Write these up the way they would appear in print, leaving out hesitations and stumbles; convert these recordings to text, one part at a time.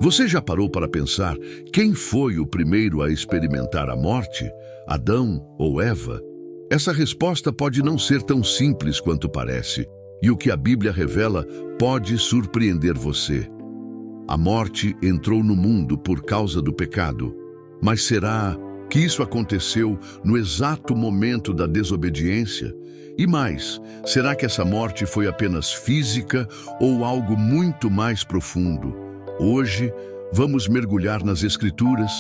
Você já parou para pensar quem foi o primeiro a experimentar a morte? Adão ou Eva? Essa resposta pode não ser tão simples quanto parece, e o que a Bíblia revela pode surpreender você. A morte entrou no mundo por causa do pecado, mas será que isso aconteceu no exato momento da desobediência? E mais, será que essa morte foi apenas física ou algo muito mais profundo? Hoje, vamos mergulhar nas Escrituras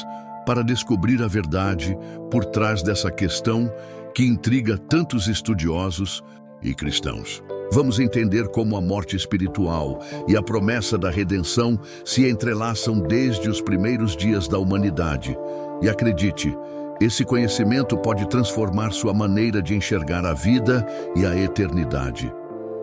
para descobrir a verdade por trás dessa questão que intriga tantos estudiosos e cristãos. Vamos entender como a morte espiritual e a promessa da redenção se entrelaçam desde os primeiros dias da humanidade. E acredite, esse conhecimento pode transformar sua maneira de enxergar a vida e a eternidade.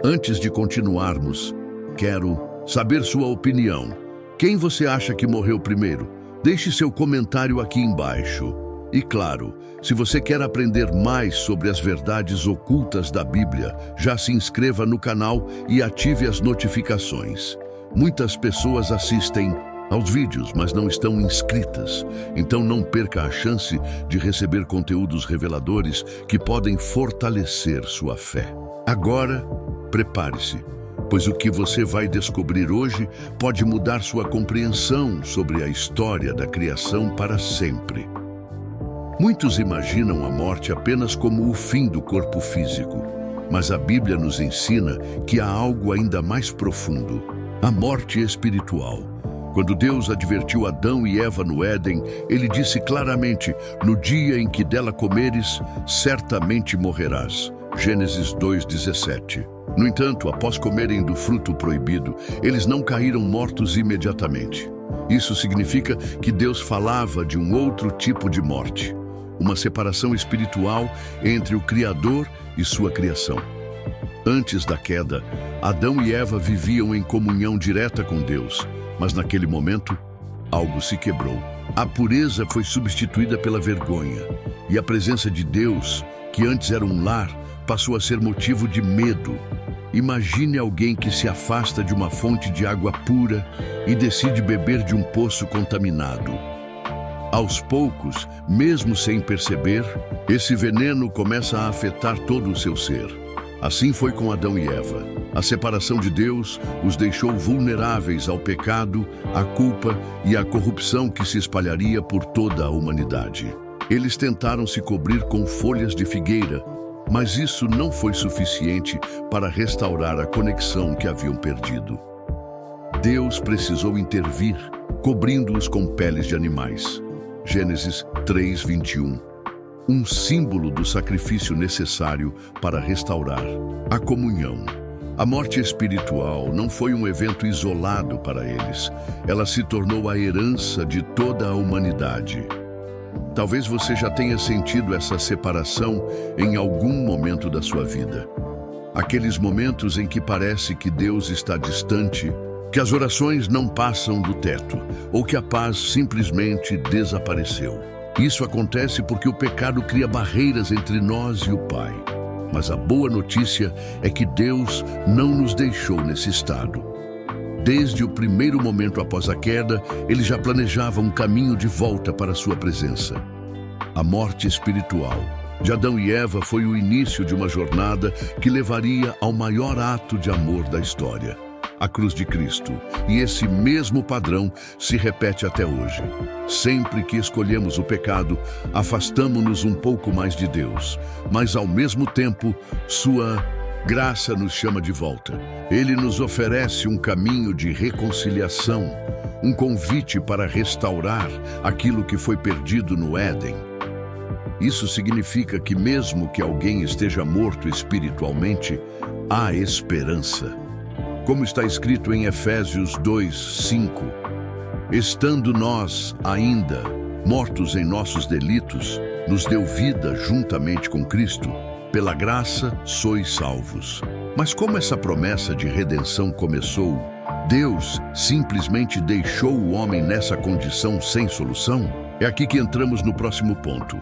Antes de continuarmos, quero saber sua opinião. Quem você acha que morreu primeiro? Deixe seu comentário aqui embaixo. E claro, se você quer aprender mais sobre as verdades ocultas da Bíblia, já se inscreva no canal e ative as notificações. Muitas pessoas assistem aos vídeos, mas não estão inscritas. Então não perca a chance de receber conteúdos reveladores que podem fortalecer sua fé. Agora, prepare-se, pois o que você vai descobrir hoje pode mudar sua compreensão sobre a história da criação para sempre. Muitos imaginam a morte apenas como o fim do corpo físico, mas a Bíblia nos ensina que há algo ainda mais profundo: a morte espiritual. Quando Deus advertiu Adão e Eva no Éden, ele disse claramente: no dia em que dela comeres, certamente morrerás. Gênesis 2:17. No entanto, após comerem do fruto proibido, eles não caíram mortos imediatamente. Isso significa que Deus falava de um outro tipo de morte, uma separação espiritual entre o Criador e sua criação. Antes da queda, Adão e Eva viviam em comunhão direta com Deus, mas naquele momento, algo se quebrou. A pureza foi substituída pela vergonha, e a presença de Deus, que antes era um lar, passou a ser motivo de medo. Imagine alguém que se afasta de uma fonte de água pura e decide beber de um poço contaminado. Aos poucos, mesmo sem perceber, esse veneno começa a afetar todo o seu ser. Assim foi com Adão e Eva. A separação de Deus os deixou vulneráveis ao pecado, à culpa e à corrupção que se espalharia por toda a humanidade. Eles tentaram se cobrir com folhas de figueira, mas isso não foi suficiente para restaurar a conexão que haviam perdido. Deus precisou intervir, cobrindo-os com peles de animais. Gênesis 3:21. Um símbolo do sacrifício necessário para restaurar a comunhão. A morte espiritual não foi um evento isolado para eles. Ela se tornou a herança de toda a humanidade. Talvez você já tenha sentido essa separação em algum momento da sua vida. Aqueles momentos em que parece que Deus está distante, que as orações não passam do teto, ou que a paz simplesmente desapareceu. Isso acontece porque o pecado cria barreiras entre nós e o Pai. Mas a boa notícia é que Deus não nos deixou nesse estado. Desde o primeiro momento após a queda, ele já planejava um caminho de volta para a sua presença. A morte espiritual de Adão e Eva foi o início de uma jornada que levaria ao maior ato de amor da história, a cruz de Cristo. E esse mesmo padrão se repete até hoje. Sempre que escolhemos o pecado, afastamo-nos um pouco mais de Deus, mas ao mesmo tempo, sua graça nos chama de volta. Ele nos oferece um caminho de reconciliação, um convite para restaurar aquilo que foi perdido no Éden. Isso significa que mesmo que alguém esteja morto espiritualmente, há esperança. Como está escrito em Efésios 2:5, estando nós ainda mortos em nossos delitos, nos deu vida juntamente com Cristo. Pela graça sois salvos. Mas como essa promessa de redenção começou? Deus simplesmente deixou o homem nessa condição sem solução? É aqui que entramos no próximo ponto: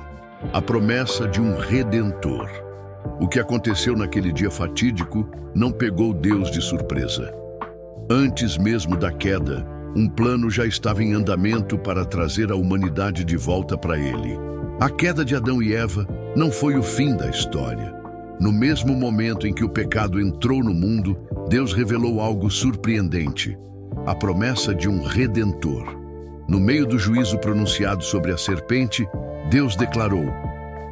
a promessa de um redentor. O que aconteceu naquele dia fatídico não pegou Deus de surpresa. Antes mesmo da queda, um plano já estava em andamento para trazer a humanidade de volta para ele. A queda de Adão e Eva não foi o fim da história. No mesmo momento em que o pecado entrou no mundo, Deus revelou algo surpreendente: a promessa de um Redentor. No meio do juízo pronunciado sobre a serpente, Deus declarou: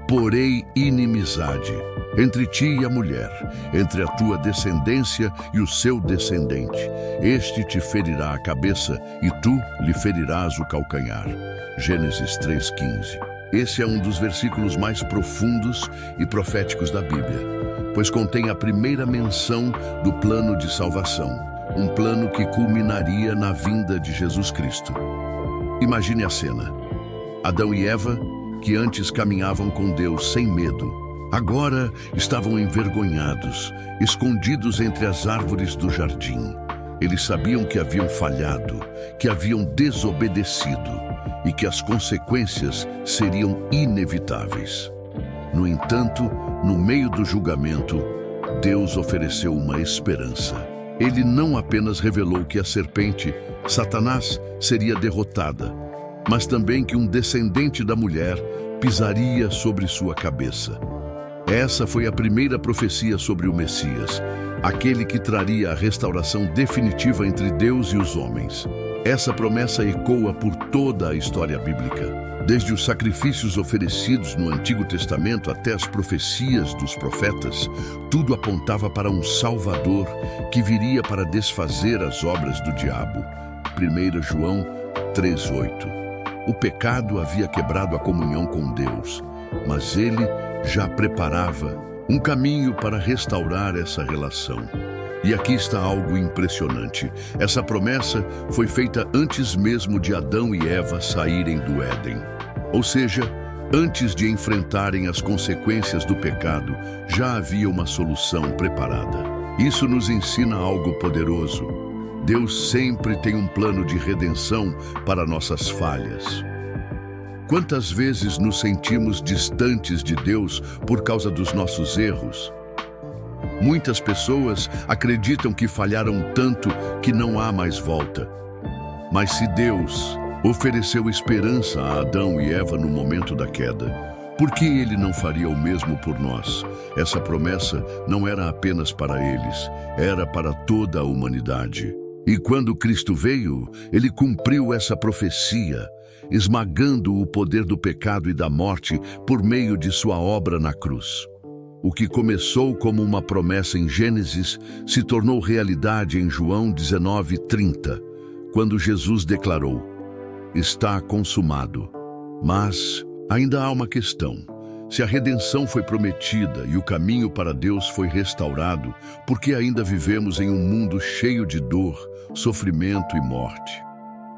porei inimizade entre ti e a mulher, entre a tua descendência e o seu descendente. Este te ferirá a cabeça e tu lhe ferirás o calcanhar. Gênesis 3:15. Esse é um dos versículos mais profundos e proféticos da Bíblia, pois contém a primeira menção do plano de salvação, um plano que culminaria na vinda de Jesus Cristo. Imagine a cena. Adão e Eva, que antes caminhavam com Deus sem medo, agora estavam envergonhados, escondidos entre as árvores do jardim. Eles sabiam que haviam falhado, que haviam desobedecido e que as consequências seriam inevitáveis. No entanto, no meio do julgamento, Deus ofereceu uma esperança. Ele não apenas revelou que a serpente, Satanás, seria derrotada, mas também que um descendente da mulher pisaria sobre sua cabeça. Essa foi a primeira profecia sobre o Messias, aquele que traria a restauração definitiva entre Deus e os homens. Essa promessa ecoa por toda a história bíblica. Desde os sacrifícios oferecidos no Antigo Testamento até as profecias dos profetas, tudo apontava para um Salvador que viria para desfazer as obras do diabo. 1 João 3:8. O pecado havia quebrado a comunhão com Deus, mas ele já preparava um caminho para restaurar essa relação. E aqui está algo impressionante. Essa promessa foi feita antes mesmo de Adão e Eva saírem do Éden. Ou seja, antes de enfrentarem as consequências do pecado, já havia uma solução preparada. Isso nos ensina algo poderoso. Deus sempre tem um plano de redenção para nossas falhas. Quantas vezes nos sentimos distantes de Deus por causa dos nossos erros? Muitas pessoas acreditam que falharam tanto que não há mais volta. Mas se Deus ofereceu esperança a Adão e Eva no momento da queda, por que Ele não faria o mesmo por nós? Essa promessa não era apenas para eles, era para toda a humanidade. E quando Cristo veio, Ele cumpriu essa profecia, esmagando o poder do pecado e da morte por meio de sua obra na cruz. O que começou como uma promessa em Gênesis se tornou realidade em João 19:30, quando Jesus declarou: está consumado. Mas ainda há uma questão. Se a redenção foi prometida e o caminho para Deus foi restaurado, por que ainda vivemos em um mundo cheio de dor, sofrimento e morte?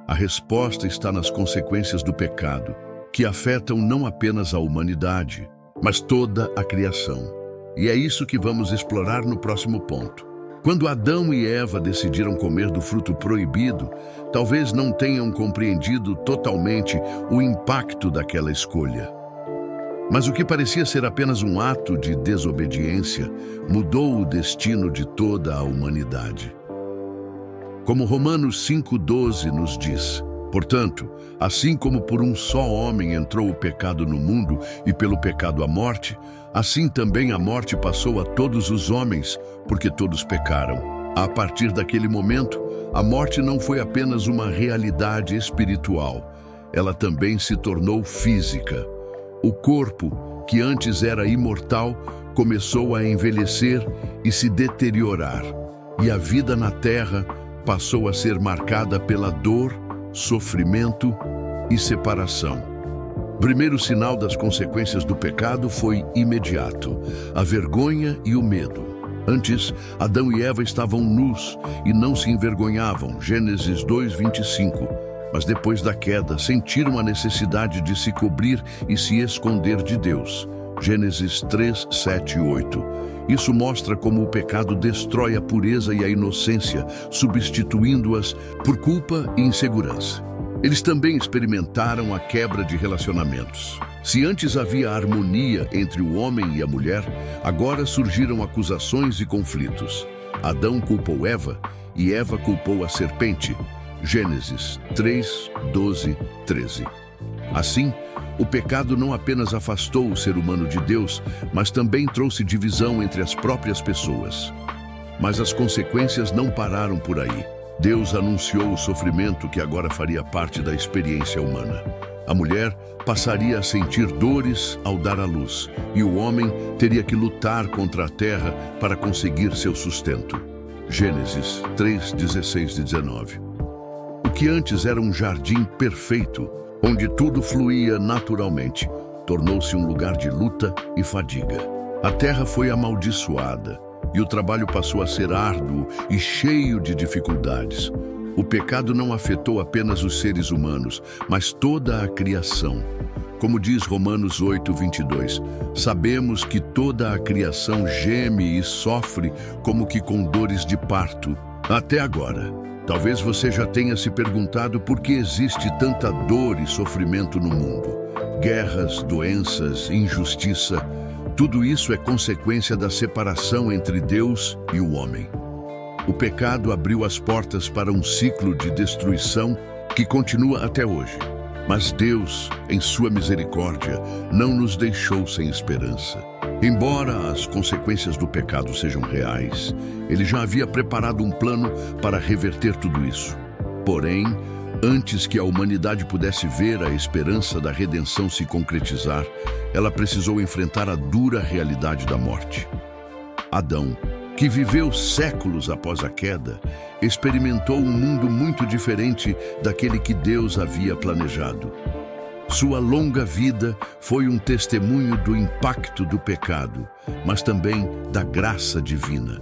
A resposta está nas consequências do pecado, que afetam não apenas a humanidade, mas toda a criação. E é isso que vamos explorar no próximo ponto. Quando Adão e Eva decidiram comer do fruto proibido, talvez não tenham compreendido totalmente o impacto daquela escolha. Mas o que parecia ser apenas um ato de desobediência mudou o destino de toda a humanidade. Como Romanos 5:12 nos diz: portanto, assim como por um só homem entrou o pecado no mundo e pelo pecado a morte, assim também a morte passou a todos os homens, porque todos pecaram. A partir daquele momento, a morte não foi apenas uma realidade espiritual, ela também se tornou física. O corpo, que antes era imortal, começou a envelhecer e se deteriorar, e a vida na terra passou a ser marcada pela dor, sofrimento e separação. O primeiro sinal das consequências do pecado foi imediato: a vergonha e o medo. Antes, Adão e Eva estavam nus e não se envergonhavam, Gênesis 2:25. Mas depois da queda, sentiram a necessidade de se cobrir e se esconder de Deus, Gênesis 3:7 e 8. Isso mostra como o pecado destrói a pureza e a inocência, substituindo-as por culpa e insegurança. Eles também experimentaram a quebra de relacionamentos. Se antes havia harmonia entre o homem e a mulher, agora surgiram acusações e conflitos. Adão culpou Eva e Eva culpou a serpente. Gênesis 3, 12, 13. Assim, o pecado não apenas afastou o ser humano de Deus, mas também trouxe divisão entre as próprias pessoas. Mas as consequências não pararam por aí. Deus anunciou o sofrimento que agora faria parte da experiência humana. A mulher passaria a sentir dores ao dar à luz, e o homem teria que lutar contra a terra para conseguir seu sustento. Gênesis 3, 16 e 19. O que antes era um jardim perfeito, onde tudo fluía naturalmente, tornou-se um lugar de luta e fadiga. A terra foi amaldiçoada, e o trabalho passou a ser árduo e cheio de dificuldades. O pecado não afetou apenas os seres humanos, mas toda a criação. Como diz Romanos 8, 22, sabemos que toda a criação geme e sofre como que com dores de parto. Até agora, talvez você já tenha se perguntado por que existe tanta dor e sofrimento no mundo. Guerras, doenças, injustiça, tudo isso é consequência da separação entre Deus e o homem. O pecado abriu as portas para um ciclo de destruição que continua até hoje. Mas Deus, em sua misericórdia, não nos deixou sem esperança. Embora as consequências do pecado sejam reais, Ele já havia preparado um plano para reverter tudo isso. Porém, antes que a humanidade pudesse ver a esperança da redenção se concretizar, ela precisou enfrentar a dura realidade da morte. Adão, que viveu séculos após a queda, experimentou um mundo muito diferente daquele que Deus havia planejado. Sua longa vida foi um testemunho do impacto do pecado, mas também da graça divina.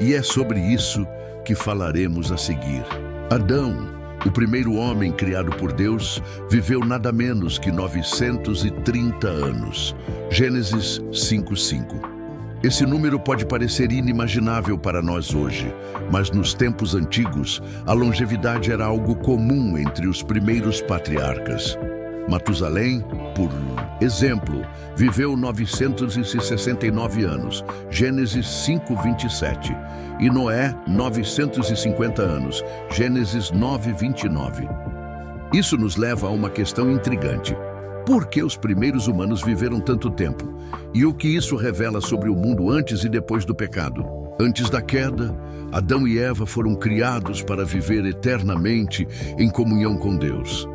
E é sobre isso que falaremos a seguir. Adão, o primeiro homem criado por Deus, viveu nada menos que 930 anos. Gênesis 5:5. Esse número pode parecer inimaginável para nós hoje, mas nos tempos antigos, a longevidade era algo comum entre os primeiros patriarcas. Matusalém, por exemplo, viveu 969 anos, Gênesis 5:27, e Noé, 950 anos, Gênesis 9:29. Isso nos leva a uma questão intrigante. Por que os primeiros humanos viveram tanto tempo? E o que isso revela sobre o mundo antes e depois do pecado? Antes da queda, Adão e Eva foram criados para viver eternamente em comunhão com Deus.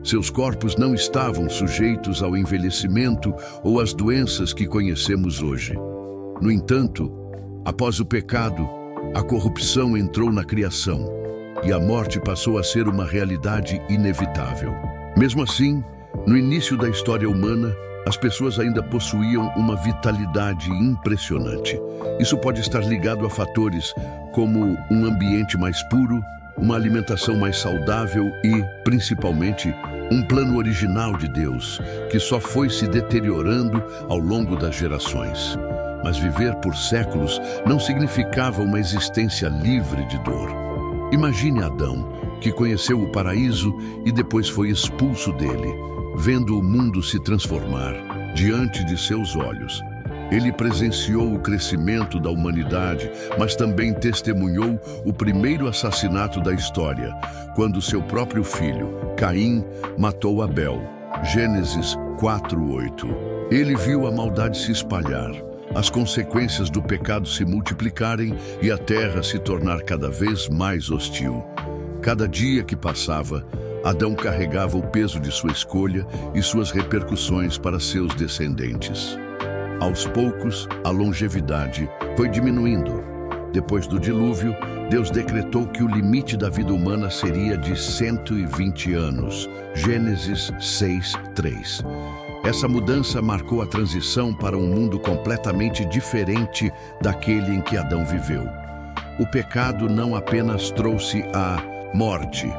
Seus corpos não estavam sujeitos ao envelhecimento ou às doenças que conhecemos hoje. No entanto, após o pecado, a corrupção entrou na criação e a morte passou a ser uma realidade inevitável. Mesmo assim, no início da história humana, as pessoas ainda possuíam uma vitalidade impressionante. Isso pode estar ligado a fatores como um ambiente mais puro, uma alimentação mais saudável e, principalmente, um plano original de Deus, que só foi se deteriorando ao longo das gerações. Mas viver por séculos não significava uma existência livre de dor. Imagine Adão, que conheceu o paraíso e depois foi expulso dele, vendo o mundo se transformar diante de seus olhos. Ele presenciou o crescimento da humanidade, mas também testemunhou o primeiro assassinato da história, quando seu próprio filho, Caim, matou Abel. Gênesis 4:8. Ele viu a maldade se espalhar, as consequências do pecado se multiplicarem e a terra se tornar cada vez mais hostil. Cada dia que passava, Adão carregava o peso de sua escolha e suas repercussões para seus descendentes. Aos poucos, a longevidade foi diminuindo. Depois do dilúvio, Deus decretou que o limite da vida humana seria de 120 anos. Gênesis 6:3. Essa mudança marcou a transição para um mundo completamente diferente daquele em que Adão viveu. O pecado não apenas trouxe a morte,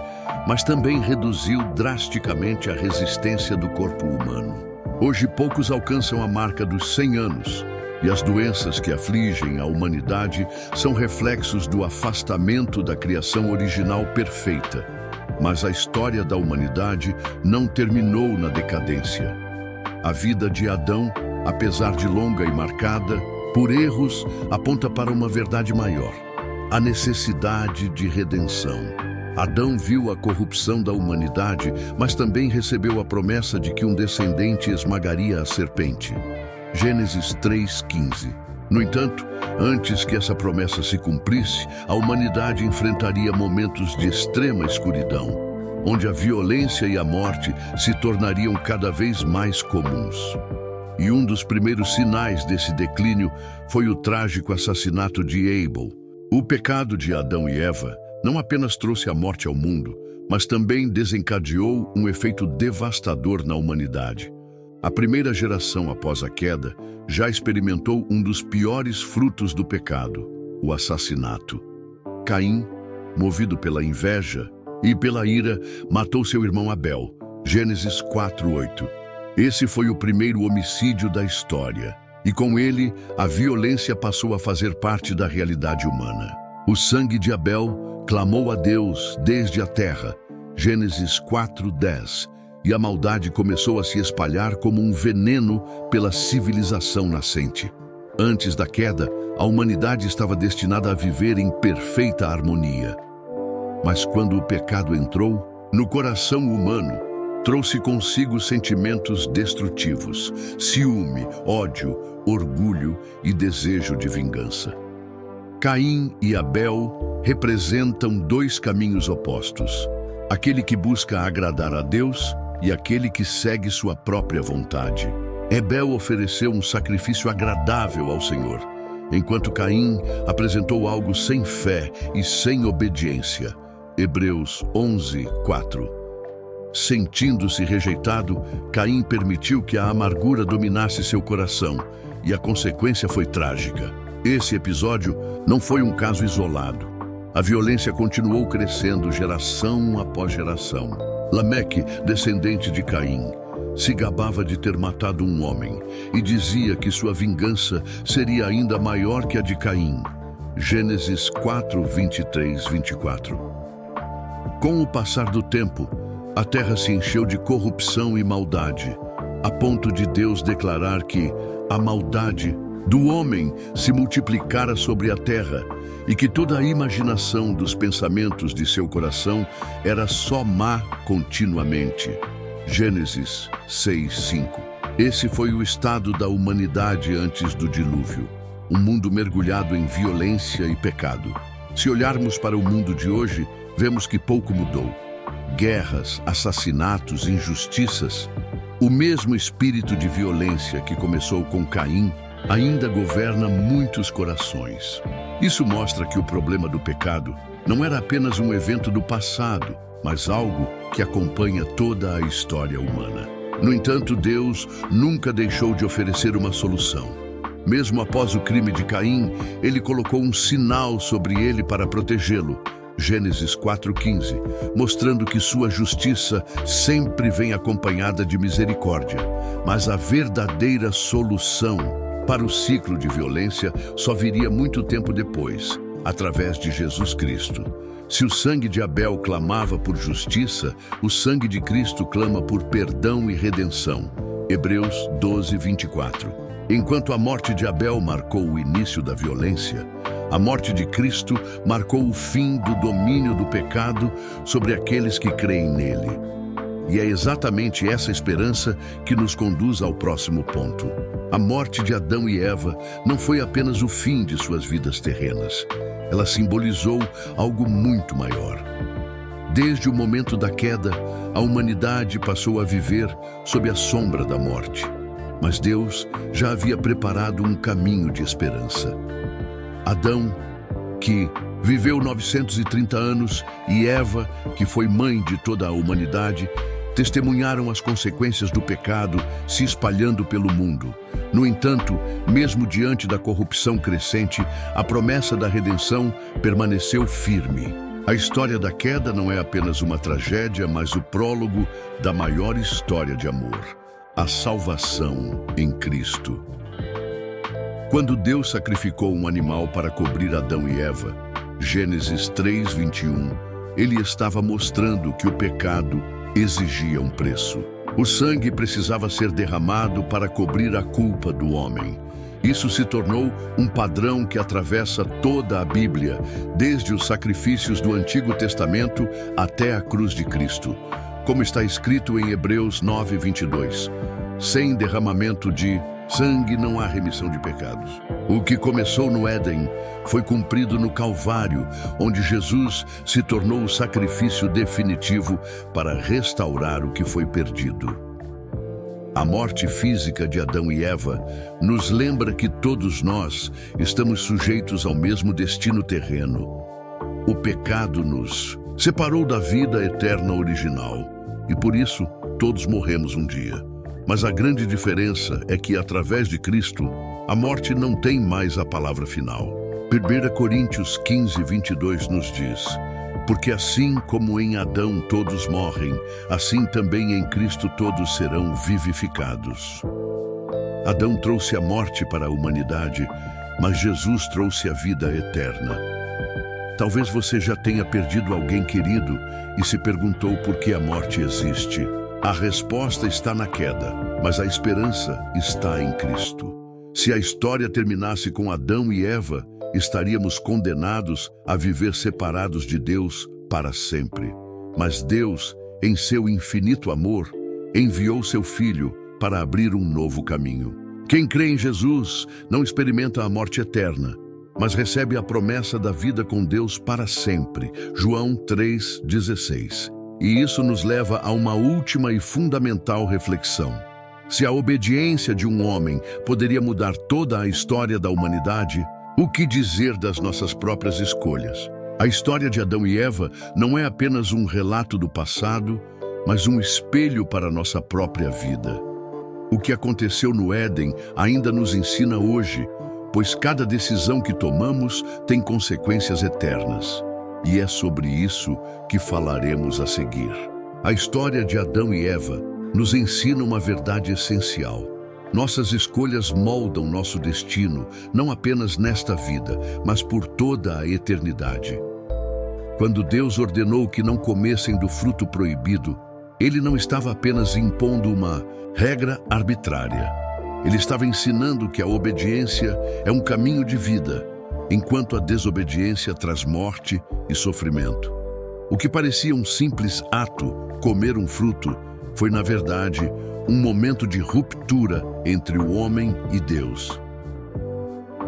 mas também reduziu drasticamente a resistência do corpo humano. Hoje poucos alcançam a marca dos 100 anos, e as doenças que afligem a humanidade são reflexos do afastamento da criação original perfeita. Mas a história da humanidade não terminou na decadência. A vida de Adão, apesar de longa e marcada por erros, aponta para uma verdade maior: a necessidade de redenção. Adão viu a corrupção da humanidade, mas também recebeu a promessa de que um descendente esmagaria a serpente. Gênesis 3:15. No entanto, antes que essa promessa se cumprisse, a humanidade enfrentaria momentos de extrema escuridão, onde a violência e a morte se tornariam cada vez mais comuns. E um dos primeiros sinais desse declínio foi o trágico assassinato de Abel. O pecado de Adão e Eva não apenas trouxe a morte ao mundo, mas também desencadeou um efeito devastador na humanidade. A primeira geração após a queda já experimentou um dos piores frutos do pecado, o assassinato. Caim, movido pela inveja e pela ira, matou seu irmão Abel. Gênesis 4:8. Esse foi o primeiro homicídio da história, e com ele, a violência passou a fazer parte da realidade humana. O sangue de Abel clamou a Deus desde a terra. Gênesis 4:10. E a maldade começou a se espalhar como um veneno pela civilização nascente. Antes da queda, a humanidade estava destinada a viver em perfeita harmonia. Mas quando o pecado entrou no coração humano, trouxe consigo sentimentos destrutivos, ciúme, ódio, orgulho e desejo de vingança. Caim e Abel representam dois caminhos opostos: aquele que busca agradar a Deus e aquele que segue sua própria vontade. Abel ofereceu um sacrifício agradável ao Senhor, enquanto Caim apresentou algo sem fé e sem obediência. Hebreus 11:4. Sentindo-se rejeitado, Caim permitiu que a amargura dominasse seu coração, e a consequência foi trágica. Esse episódio não foi um caso isolado. A violência continuou crescendo geração após geração. Lameque, descendente de Caim, se gabava de ter matado um homem e dizia que sua vingança seria ainda maior que a de Caim. Gênesis 4:23-24. Com o passar do tempo, a terra se encheu de corrupção e maldade, a ponto de Deus declarar que a maldade do homem se multiplicara sobre a terra e que toda a imaginação dos pensamentos de seu coração era só má continuamente. Gênesis 6:5. Esse foi o estado da humanidade antes do dilúvio, um mundo mergulhado em violência e pecado. Se olharmos para o mundo de hoje, vemos que pouco mudou. Guerras, assassinatos, injustiças. O mesmo espírito de violência que começou com Caim ainda governa muitos corações. Isso mostra que o problema do pecado não era apenas um evento do passado, mas algo que acompanha toda a história humana. No entanto, Deus nunca deixou de oferecer uma solução. Mesmo após o crime de Caim, ele colocou um sinal sobre ele para protegê-lo. Gênesis 4:15, mostrando que sua justiça sempre vem acompanhada de misericórdia. Mas a verdadeira solução para o ciclo de violência só viria muito tempo depois, através de Jesus Cristo. Se o sangue de Abel clamava por justiça, o sangue de Cristo clama por perdão e redenção. Hebreus 12:24. Enquanto a morte de Abel marcou o início da violência, a morte de Cristo marcou o fim do domínio do pecado sobre aqueles que creem nele. E é exatamente essa esperança que nos conduz ao próximo ponto. A morte de Adão e Eva não foi apenas o fim de suas vidas terrenas. Ela simbolizou algo muito maior. Desde o momento da queda, a humanidade passou a viver sob a sombra da morte. Mas Deus já havia preparado um caminho de esperança. Adão, que viveu 930 anos, e Eva, que foi mãe de toda a humanidade, testemunharam as consequências do pecado se espalhando pelo mundo. No entanto, mesmo diante da corrupção crescente, a promessa da redenção permaneceu firme. A história da queda não é apenas uma tragédia, mas o prólogo da maior história de amor, a salvação em Cristo. Quando Deus sacrificou um animal para cobrir Adão e Eva, Gênesis 3:21, ele estava mostrando que o pecado exigia um preço. O sangue precisava ser derramado para cobrir a culpa do homem. Isso se tornou um padrão que atravessa toda a Bíblia, desde os sacrifícios do Antigo Testamento até a cruz de Cristo. Como está escrito em Hebreus 9:22, sem derramamento de sangue não há remissão de pecados. O que começou no Éden foi cumprido no Calvário, onde Jesus se tornou o sacrifício definitivo para restaurar o que foi perdido. A morte física de Adão e Eva nos lembra que todos nós estamos sujeitos ao mesmo destino terreno. O pecado nos separou da vida eterna original e por isso todos morremos um dia. Mas a grande diferença é que através de Cristo, a morte não tem mais a palavra final. 1 Coríntios 15:22 nos diz: porque assim como em Adão todos morrem, assim também em Cristo todos serão vivificados. Adão trouxe a morte para a humanidade, mas Jesus trouxe a vida eterna. Talvez você já tenha perdido alguém querido e se perguntou por que a morte existe. A resposta está na queda, mas a esperança está em Cristo. Se a história terminasse com Adão e Eva, estaríamos condenados a viver separados de Deus para sempre. Mas Deus, em seu infinito amor, enviou seu Filho para abrir um novo caminho. Quem crê em Jesus não experimenta a morte eterna, mas recebe a promessa da vida com Deus para sempre. João 3:16. E isso nos leva a uma última e fundamental reflexão. Se a obediência de um homem poderia mudar toda a história da humanidade, o que dizer das nossas próprias escolhas? A história de Adão e Eva não é apenas um relato do passado, mas um espelho para a nossa própria vida. O que aconteceu no Éden ainda nos ensina hoje, pois cada decisão que tomamos tem consequências eternas. E é sobre isso que falaremos a seguir. A história de Adão e Eva nos ensina uma verdade essencial. Nossas escolhas moldam nosso destino, não apenas nesta vida, mas por toda a eternidade. Quando Deus ordenou que não comessem do fruto proibido, Ele não estava apenas impondo uma regra arbitrária. Ele estava ensinando que a obediência é um caminho de vida, enquanto a desobediência traz morte e sofrimento. O que parecia um simples ato, comer um fruto, foi, na verdade, um momento de ruptura entre o homem e Deus.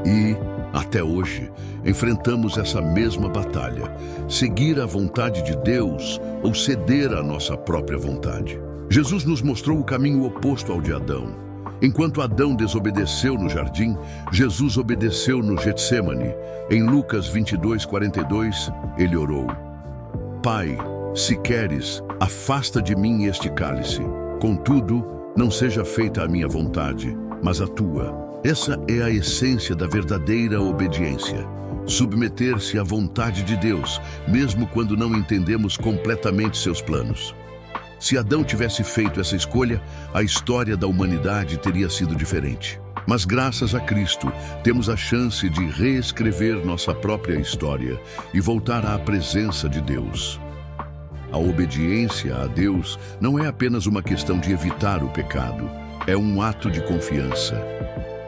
E, até hoje, enfrentamos essa mesma batalha: seguir a vontade de Deus ou ceder à nossa própria vontade. Jesus nos mostrou o caminho oposto ao de Adão. Enquanto Adão desobedeceu no jardim, Jesus obedeceu no Getsêmani. Em Lucas 22:42, ele orou: Pai, se queres, afasta de mim este cálice. Contudo, não seja feita a minha vontade, mas a tua. Essa é a essência da verdadeira obediência. Submeter-se à vontade de Deus, mesmo quando não entendemos completamente seus planos. Se Adão tivesse feito essa escolha, a história da humanidade teria sido diferente. Mas graças a Cristo, temos a chance de reescrever nossa própria história e voltar à presença de Deus. A obediência a Deus não é apenas uma questão de evitar o pecado, é um ato de confiança.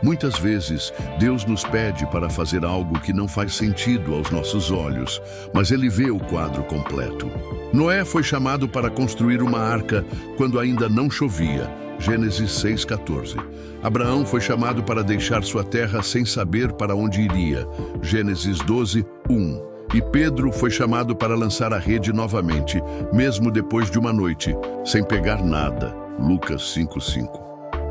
Muitas vezes, Deus nos pede para fazer algo que não faz sentido aos nossos olhos, mas Ele vê o quadro completo. Noé foi chamado para construir uma arca quando ainda não chovia, Gênesis 6:14. Abraão foi chamado para deixar sua terra sem saber para onde iria, Gênesis 12:1. E Pedro foi chamado para lançar a rede novamente, mesmo depois de uma noite, sem pegar nada, Lucas 5:5.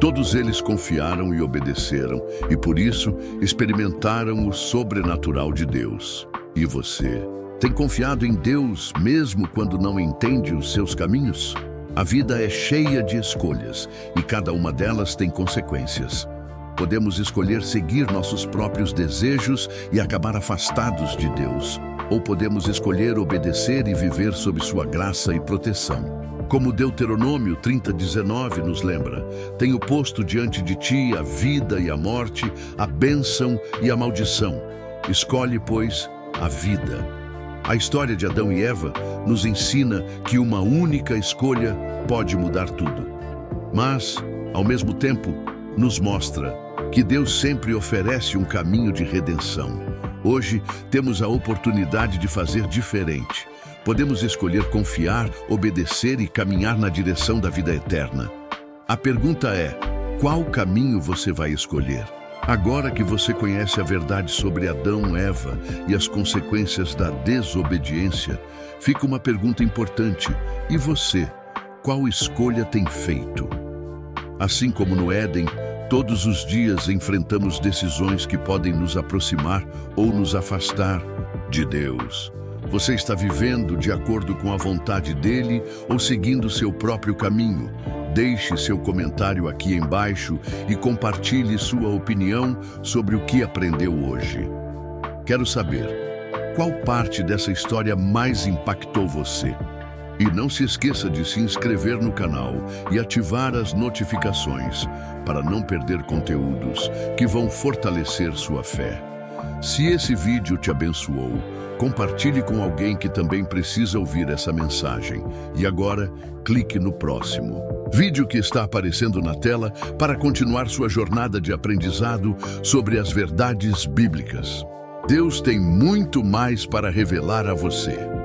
Todos eles confiaram e obedeceram, e por isso experimentaram o sobrenatural de Deus. E você? Tem confiado em Deus mesmo quando não entende os seus caminhos? A vida é cheia de escolhas, e cada uma delas tem consequências. Podemos escolher seguir nossos próprios desejos e acabar afastados de Deus, ou podemos escolher obedecer e viver sob sua graça e proteção. Como Deuteronômio 30:19 nos lembra, tenho posto diante de ti a vida e a morte, a bênção e a maldição. Escolhe, pois, a vida. A história de Adão e Eva nos ensina que uma única escolha pode mudar tudo. Mas, ao mesmo tempo, nos mostra que Deus sempre oferece um caminho de redenção. Hoje, temos a oportunidade de fazer diferente. Podemos escolher confiar, obedecer e caminhar na direção da vida eterna. A pergunta é: qual caminho você vai escolher? Agora que você conhece a verdade sobre Adão, Eva e as consequências da desobediência, fica uma pergunta importante. E você? Qual escolha tem feito? Assim como no Éden, todos os dias enfrentamos decisões que podem nos aproximar ou nos afastar de Deus. Você está vivendo de acordo com a vontade dele ou seguindo seu próprio caminho? Deixe seu comentário aqui embaixo e compartilhe sua opinião sobre o que aprendeu hoje. Quero saber, qual parte dessa história mais impactou você? E não se esqueça de se inscrever no canal e ativar as notificações para não perder conteúdos que vão fortalecer sua fé. Se esse vídeo te abençoou, compartilhe com alguém que também precisa ouvir essa mensagem. E agora, clique no próximo vídeo que está aparecendo na tela para continuar sua jornada de aprendizado sobre as verdades bíblicas. Deus tem muito mais para revelar a você.